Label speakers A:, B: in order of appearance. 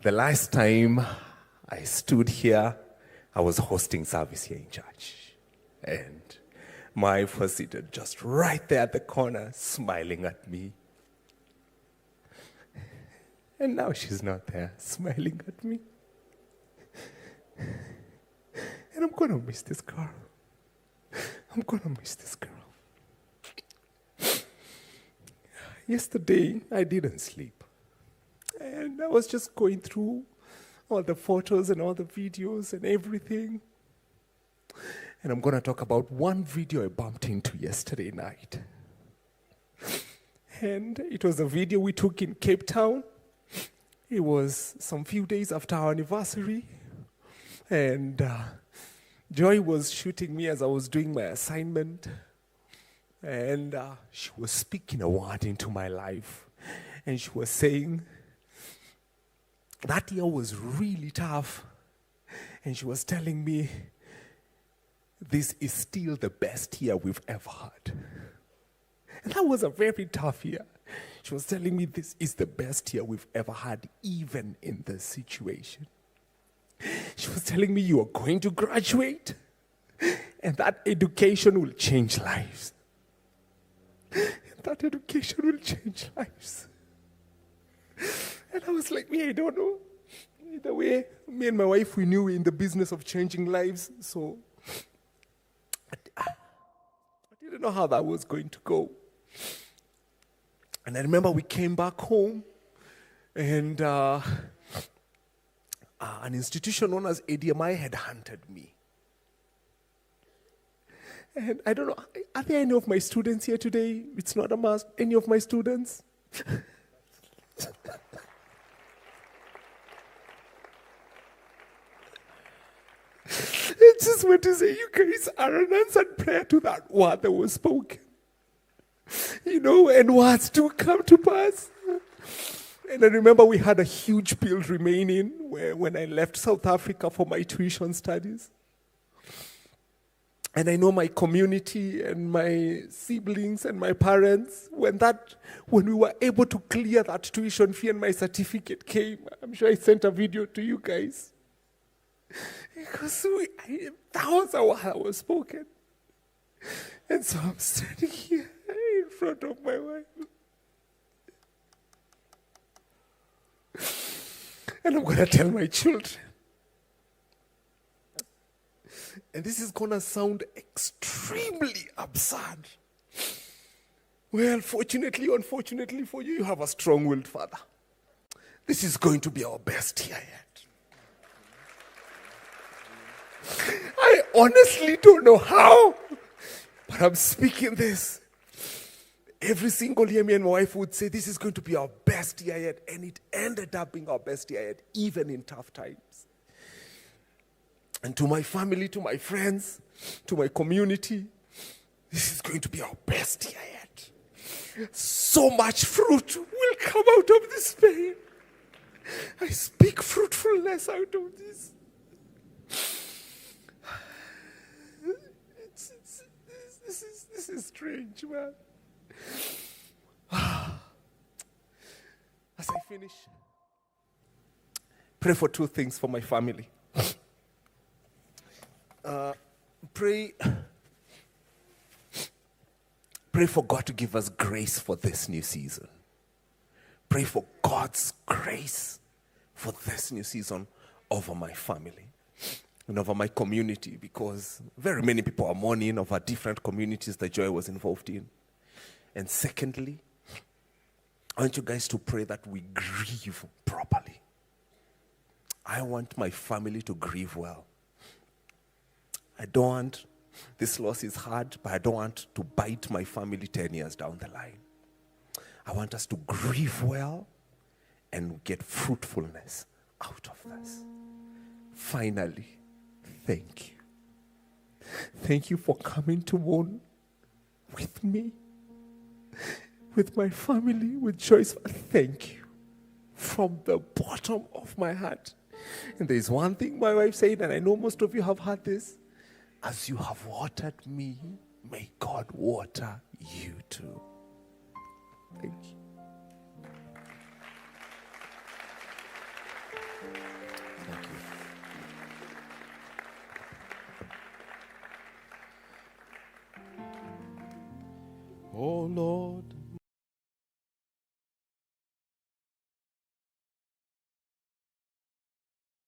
A: The last time I stood here, I was hosting service here in church. And my wife was seated just right there at the corner, smiling at me. And now she's not there, smiling at me. And I'm going to miss this girl. I'm going to miss this girl. Yesterday, I didn't sleep. And I was just going through all the photos and all the videos and everything. And I'm going to talk about one video I bumped into yesterday night. And it was a video we took in Cape Town. It was some few days after our anniversary. And Joy was shooting me as I was doing my assignment. And she was speaking a word into my life. And she was saying, that year was really tough. And she was telling me, this is still the best year we've ever had. And that was a very tough year. She was telling me this is the best year we've ever had, even in this situation. She was telling me you are going to graduate, and that education will change lives. And that education will change lives. And I was like, I don't know. Either way, me and my wife, we knew we're in the business of changing lives, so I didn't know how that was going to go. And I remember we came back home, and an institution known as ADMI had hunted me. And I don't know, are there any of my students here today? It's not a must. Any of my students? I just want to say you guys are an answered prayer to that word that was spoken. And words do come to pass. And I remember we had a huge bill remaining when I left South Africa for my tuition studies. And I know my community and my siblings and my parents, when we were able to clear that tuition fee and my certificate came, I'm sure I sent a video to you guys. Because that was a word that was spoken. And so I'm standing here in front of my wife. And I'm going to tell my children. And this is going to sound extremely absurd. Well, fortunately, unfortunately for you, you have a strong-willed father. This is going to be our best year yet. I honestly don't know how, but I'm speaking this. Every single year, me and my wife would say, this is going to be our best year yet. And it ended up being our best year yet, even in tough times. And to my family, to my friends, to my community, this is going to be our best year yet. So much fruit will come out of this pain. I speak fruitfulness out of this. This is strange, man. As I finish, pray for two things for my family. Pray for God to give us grace for this new season. Pray for God's grace for this new season over my family and over my community, because very many people are mourning over different communities that Joy was involved in. And secondly, I want you guys to pray that we grieve properly. I want my family to grieve well. I don't want, this loss is hard, but I don't want to bite my family 10 years down the line. I want us to grieve well and get fruitfulness out of this. Finally, thank you. Thank you for coming to mourn with me, with my family, with Joyce. Thank you from the bottom of my heart. And there's one thing my wife said, and I know most of you have heard this. As you have watered me, may God water you too. Thank you. Thank you. Oh Lord,